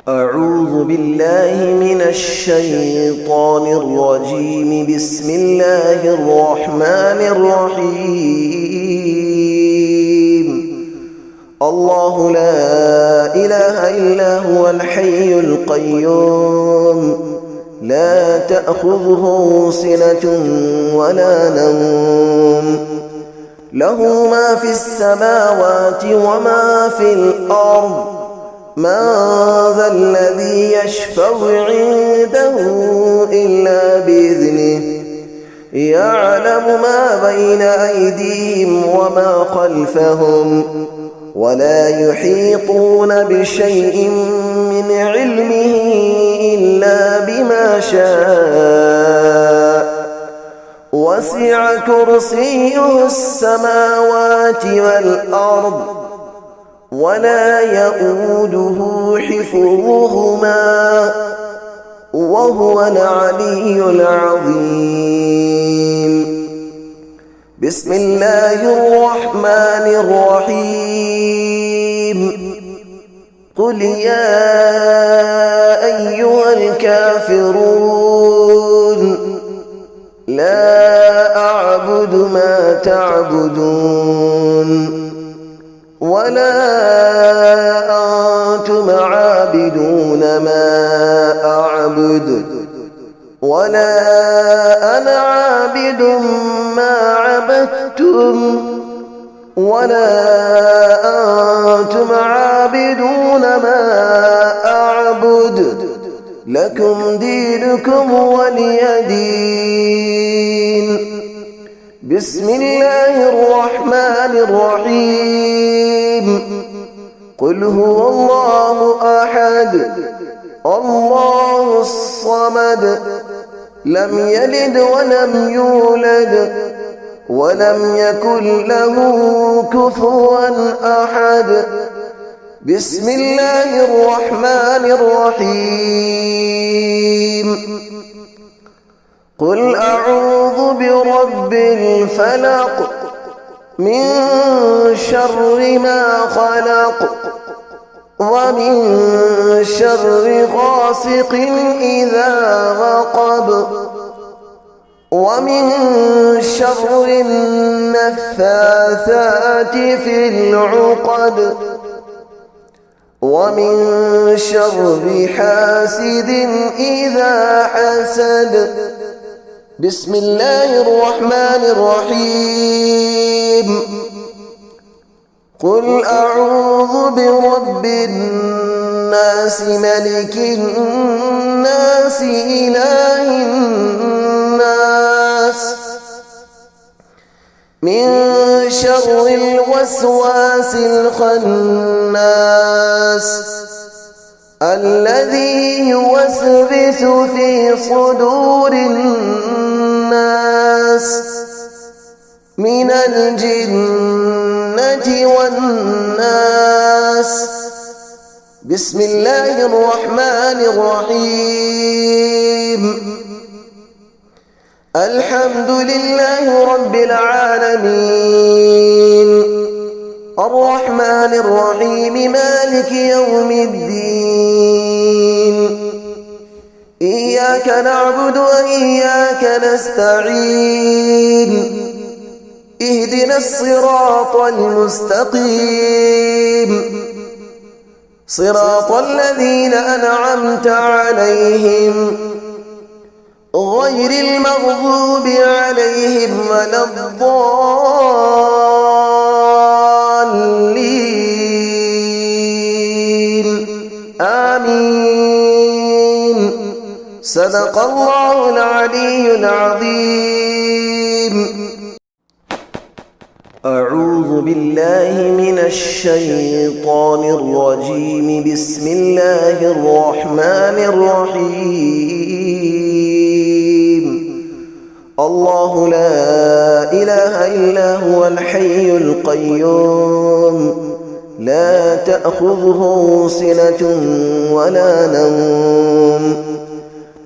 أعوذ بالله من الشيطان الرجيم. بسم الله الرحمن الرحيم. الله لا إله إلا هو الحي القيوم، لا تأخذه سنة ولا نوم، له ما في السماوات وما في الأرض. من ذا الذي يشفع عنده إلا بإذنه، يعلم ما بين أيديهم وما خلفهم، ولا يحيطون بشيء من علمه إلا بما شاء. وسع كرسيه السماوات والأرض، ولا يؤوده حفظهما، وهو العلي العظيم. بسم الله الرحمن الرحيم. قل يا أيها الكافرون، لا أعبد ما تعبدون، ولا أنتم عابدون ما أعبد، ولا أنا عابد ما عبدتم، ولا أنتم عابدون ما أعبد. لكم دينكم ولي دين. بسم الله الرحمن الرحيم. قل هو الله أحد، الله الصمد، لم يلد ولم يولد، ولم يكن له كفوا أحد. بسم الله الرحمن الرحيم. قل أعوذ برب الفلق، من شر ما خلق، ومن شر غاسق إذا وقب، ومن شر النفاثات في العقد، ومن شر حاسد إذا حسد. بسم الله الرحمن الرحيم. قل أعوذ برب الناس، ملك الناس، إله الناس، من شر الوسواس الخناس، الذي يوسوس في صدور الناس من الجنة والناس. بسم الله الرحمن الرحيم. الحمد لله رب العالمين، الرحمن الرحيم، مالك يوم الدين. إياك نعبد وإياك نستعين، اهدنا الصراط المستقيم، صراط الذين أنعمت عليهم، غير المغضوب عليهم ولا الضالين. آمين. صدق الله العلي العظيم. أعوذ بالله من الشيطان الرجيم. بسم الله الرحمن الرحيم. الله لا إله إلا هو الحي القيوم، لا تأخذه سنة ولا نوم،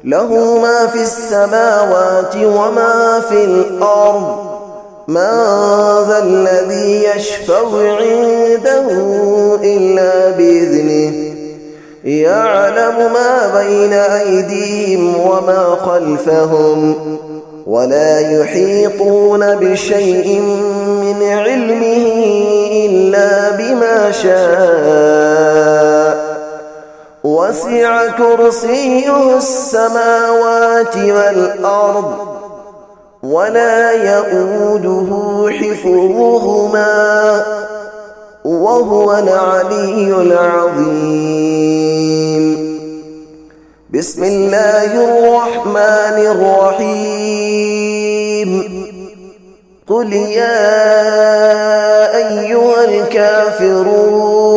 له ما في السماوات وما في الأرض. من ذا الذي يشفع عنده إلا بإذنه، يعلم ما بين أيديهم وما خلفهم ولا يحيطون بشيء من علمه إلا بما شاء وسع كرسيه السماوات والأرض ولا يؤوده حفظهما وهو العلي العظيم. بسم الله الرحمن الرحيم. قل يا أيها الكافرون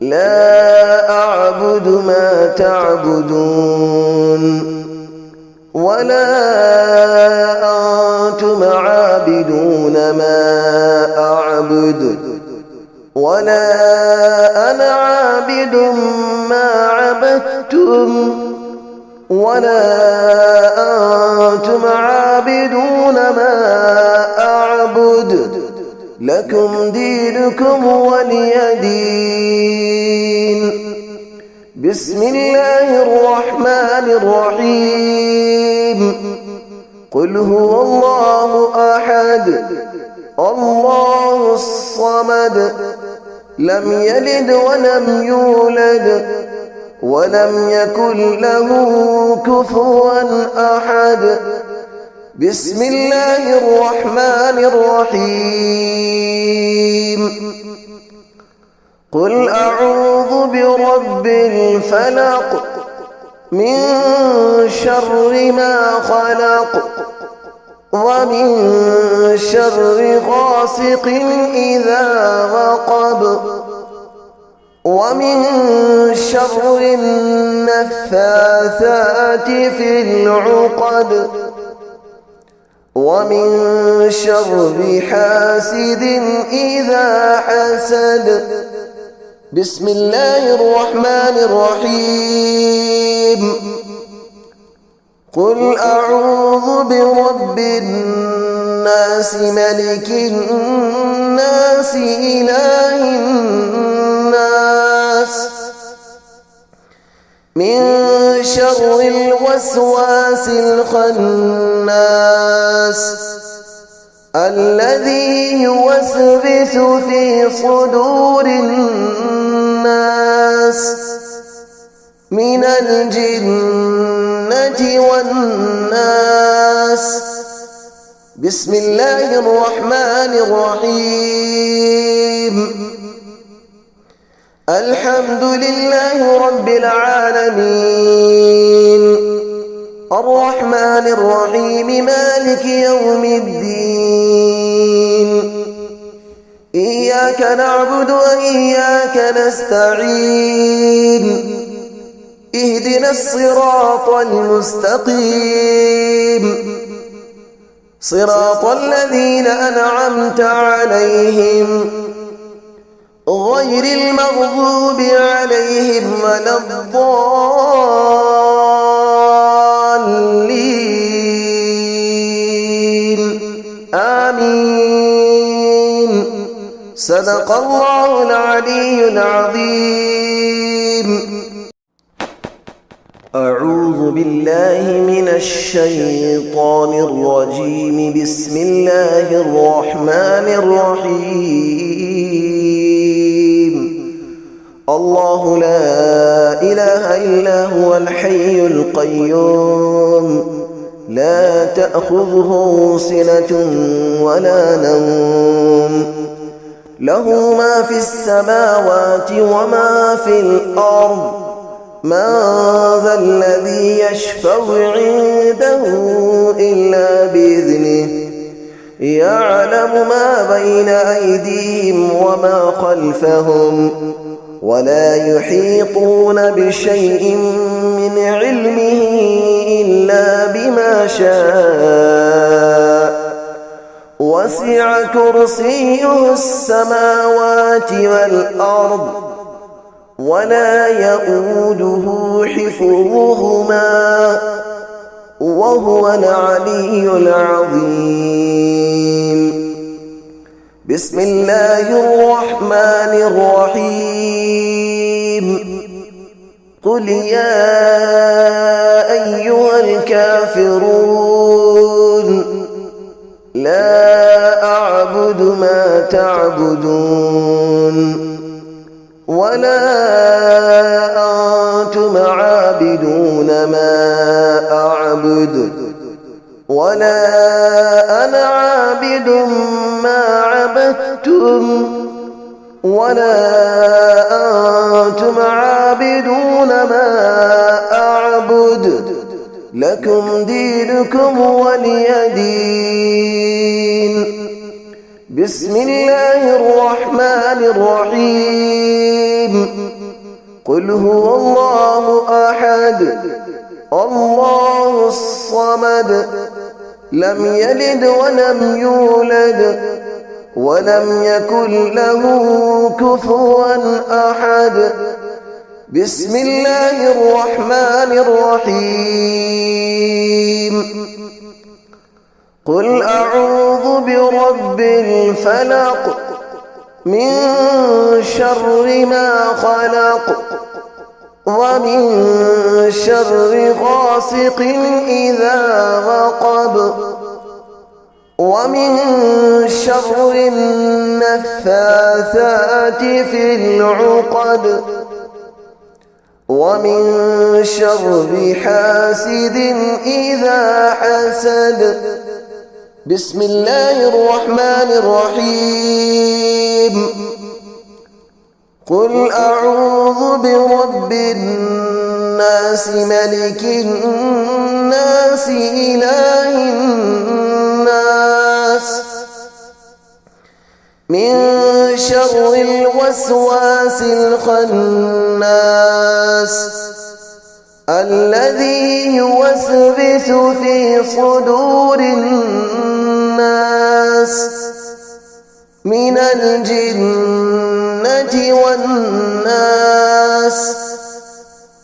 لا أعبد ما تعبدون ولا أنتم عابدون ما أعبد ولا أنا عابد ما عبدتم ولا أنتم عابدون ما أعبد لكم دينكم ولي دين. بسم الله الرحمن الرحيم. قل هو الله أحد الله الصمد لم يلد ولم يولد ولم يكن له كفوا أحد. بسم الله الرحمن الرحيم. قل أعوذ برب الفلق من شر ما خلق ومن شر غاسق إذا وقب ومن شر النفاثات في العقد ومن شر حاسد إذا حسد. بسم الله الرحمن الرحيم. قل أعوذ برب الناس ملك الناس إله الناس من شر الوسواس الخناس الذي يوسوس في صدور الناس من الجنة والناس. بسم الله الرحمن الرحيم. الحمد لله رب العالمين الرحمن الرحيم مالك يوم الدين إياك نعبد وإياك نستعين اهدنا الصراط المستقيم صراط الذين أنعمت عليهم غير المغضوب عليهم ولا الضالين آمين. صدق الله العلي العظيم. أعوذ بالله من الشيطان الرجيم. بسم الله الرحمن الرحيم. الله لا إله إلا هو الحي القيوم لا تأخذه سنة ولا نوم له ما في السماوات وما في الأرض من ذا الذي يشفع عنده إلا بإذنه يعلم ما بين أيديهم وما خلفهم ولا يحيطون بشيء من علمه إلا بما شاء وسع كرسيه السماوات والأرض ولا يؤوده حفظهما وهو العلي العظيم. بسم الله الرحمن الرحيم. قل يا أيها الكافرون لا أعبد ما تعبدون ولا أنتم عابدون ما أعبد ولا أنا عابد ما عبدتم ولا أنتم عابدون ما أعبد لكم دينكم ولي دين. بسم الله الرحمن الرحيم. قل هو الله أحد الله الصمد لم يلد ولم يولد ولم يكن له كفوا أحد. بسم الله الرحمن الرحيم. قل أعوذ برب الفلق من شر ما خلق ومن شر غاسق إذا وقب ومن شر النفاثات في العقد ومن شر حاسد إذا حسد. بسم الله الرحمن الرحيم. قل أعوذ برب الناس ملك الناس إله الناس من شر الوسواس الخناس الذي يوسوس في صدور الناس من الجنة والناس.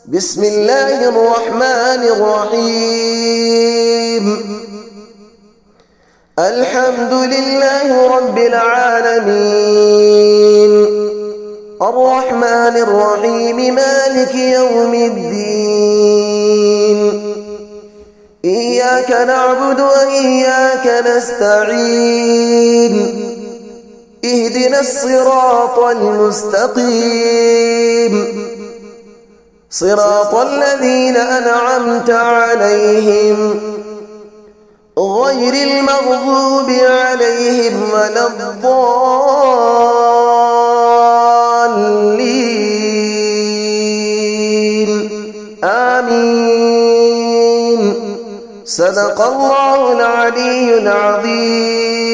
بسم الله الرحمن الرحيم. الحمد لله رب العالمين الرحمن الرحيم مالك يوم الدين. إياك نعبد وإياك نستعين. اهدنا الصراط المستقيم صراط الذين أنعمت عليهم غير المغضوب عليهم ولا الضالين. آمين. صدق الله العلي العظيم.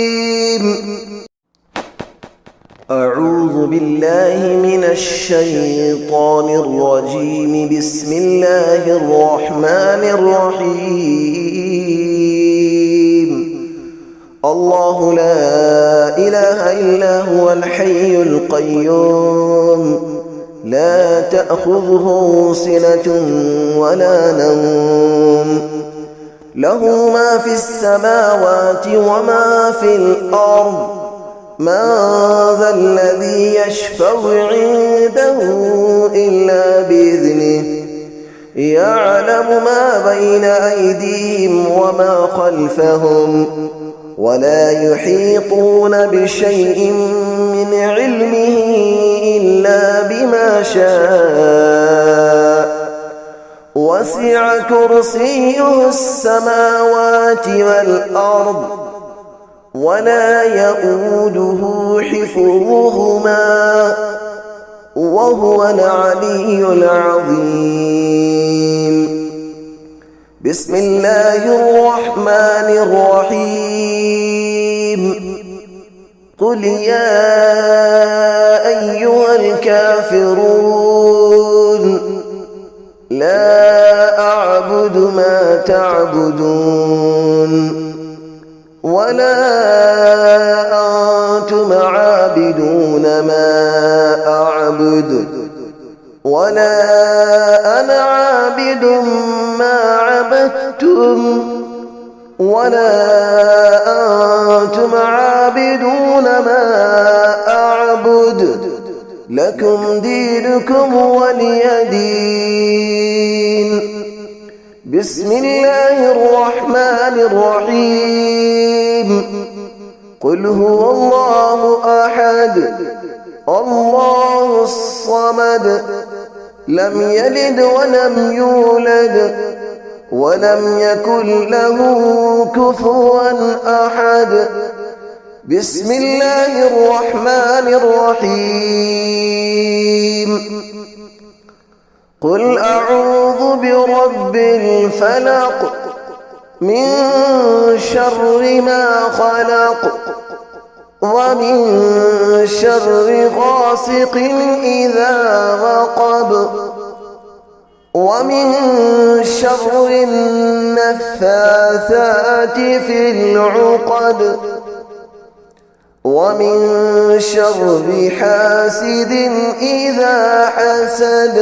أعوذ بالله من الشيطان الرجيم. بسم الله الرحمن الرحيم. الله لا إله إلا هو الحي القيوم لا تأخذه سنة ولا نوم له ما في السماوات وما في الأرض. من ذا الذي يشفع عنده إلا بإذنه يعلم ما بين أيديهم وما خلفهم ولا يحيطون بشيء من علمه إلا بما شاء. وسع كرسيه السماوات والأرض ولا يؤوده حفظهما وهو العلي العظيم. بسم الله الرحمن الرحيم. قل يا أيها الكافرون لا أعبد ما تعبدون ولا أنتم عابدون ما أعبد ولا أنا عابد ما عبدتم ولا أنتم عابدون ما أعبد لكم دينكم ولي دين. بسم الله الرحمن الرحيم. قل هو الله أحد الله الصمد لم يلد ولم يولد ولم يكن له كفوا أحد. بسم الله الرحمن الرحيم. قل أعوذ برب الفلق من شر ما خلق ومن شر غاسق إذا وقب ومن شر النفاثات في العقد ومن شر حاسد إذا حسد.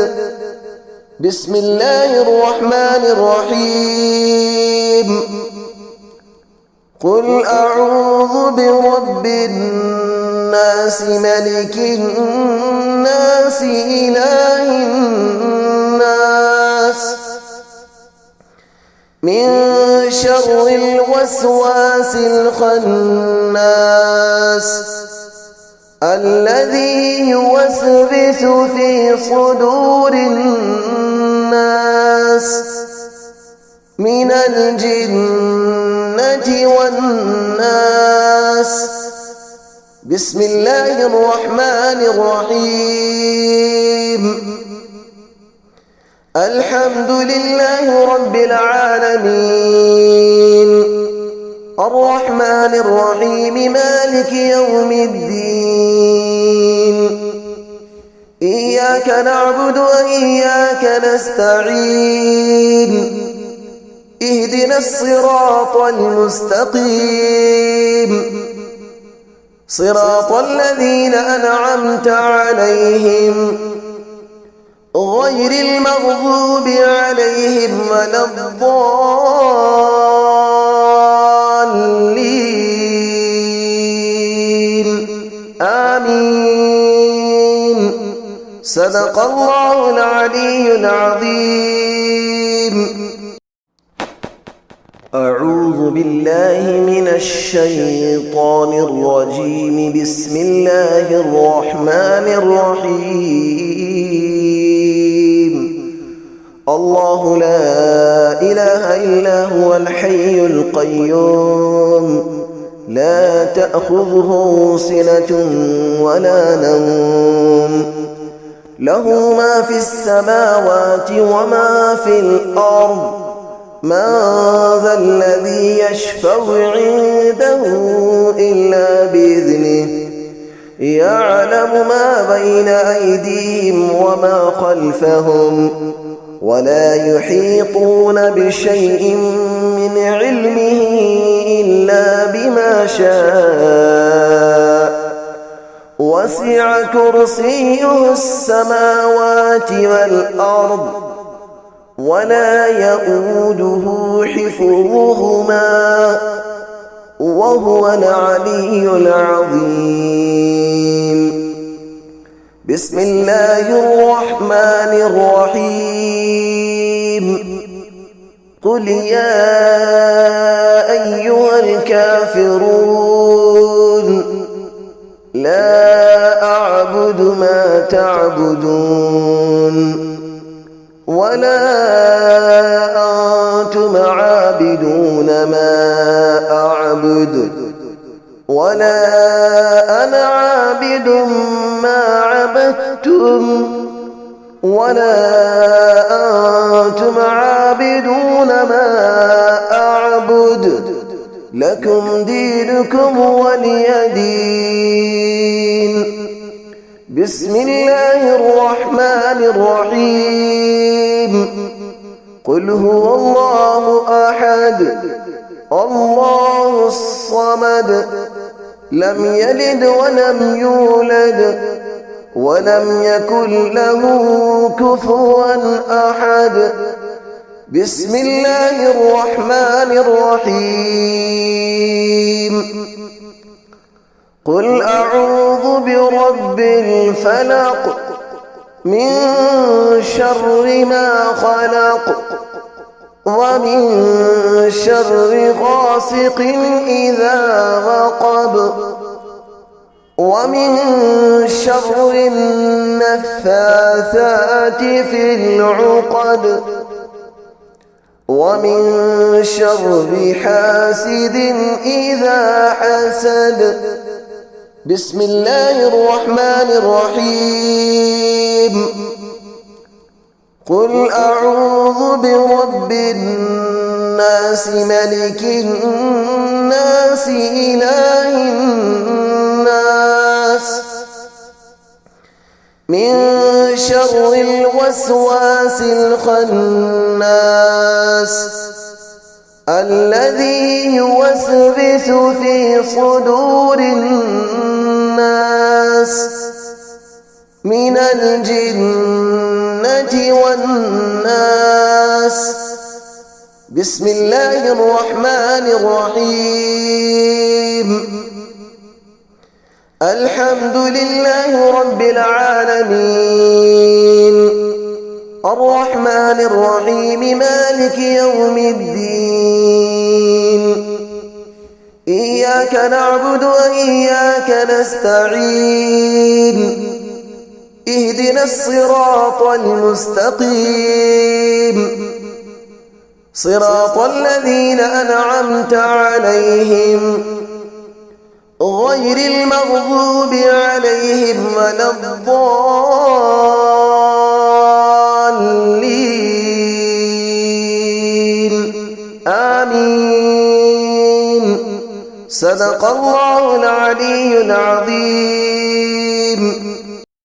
بسم الله الرحمن الرحيم. قل أعوذ برب الناس ملك الناس إله الناس من شر الوسواس الخناس الذي يوسوس في صدور الناس من الجنة والناس. بسم الله الرحمن الرحيم. الحمد لله رب العالمين الرحمن الرحيم مالك يوم الدين. إياك نعبد وإياك نستعين. اهدنا الصراط المستقيم صراط الذين أنعمت عليهم غير المغضوب عليهم ولا الضالين. آمين. صدق الله العلي العظيم. أعوذ بالله من الشيطان الرجيم. بسم الله الرحمن الرحيم. الله لا إله إلا هو الحي القيوم لا تأخذه سنة ولا نوم له ما في السماوات وما في الأرض. من ذا الذي يشفع عنده إلا بإذنه يعلم ما بين أيديهم وما خلفهم ولا يحيطون بشيء من علمه إلا بما شاء. وسع كرسيه السماوات والأرض ولا يؤوده حفظهما وهو العلي العظيم. بسم الله الرحمن الرحيم. قل يا أيها الكافرون لا أعبد ما تعبدون ولا أنتم عابدون ما أعبد ولا أنا عابد ما عبدتم ولا أنتم عابدون ما أعبد لكم دينكم ولي دين. بسم الله الرحمن الرحيم. قل هو الله أحد الله الصمد لم يلد ولم يولد ولم يكن له كفوا أحد. بسم الله الرحمن الرحيم. قل أعوذ برب الفلق من شر ما خلق ومن شر غاسق إذا وقب ومن شر النفاثات في العقد ومن شر حاسد إذا حسد. بسم الله الرحمن الرحيم. قل أعوذ برب الناس ملك الناس إله الناس من شر الوسواس الخناس الذي يوسوس في صدور الناس من الجنة والناس. بسم الله الرحمن الرحيم. الحمد لله رب العالمين الرحمن الرحيم مالك يوم الدين إياك نعبد وإياك نستعين اهدنا الصراط المستقيم صراط الذين أنعمت عليهم غير المغضوب عليهم ولا الضالين آمين. صدق الله العلي العظيم.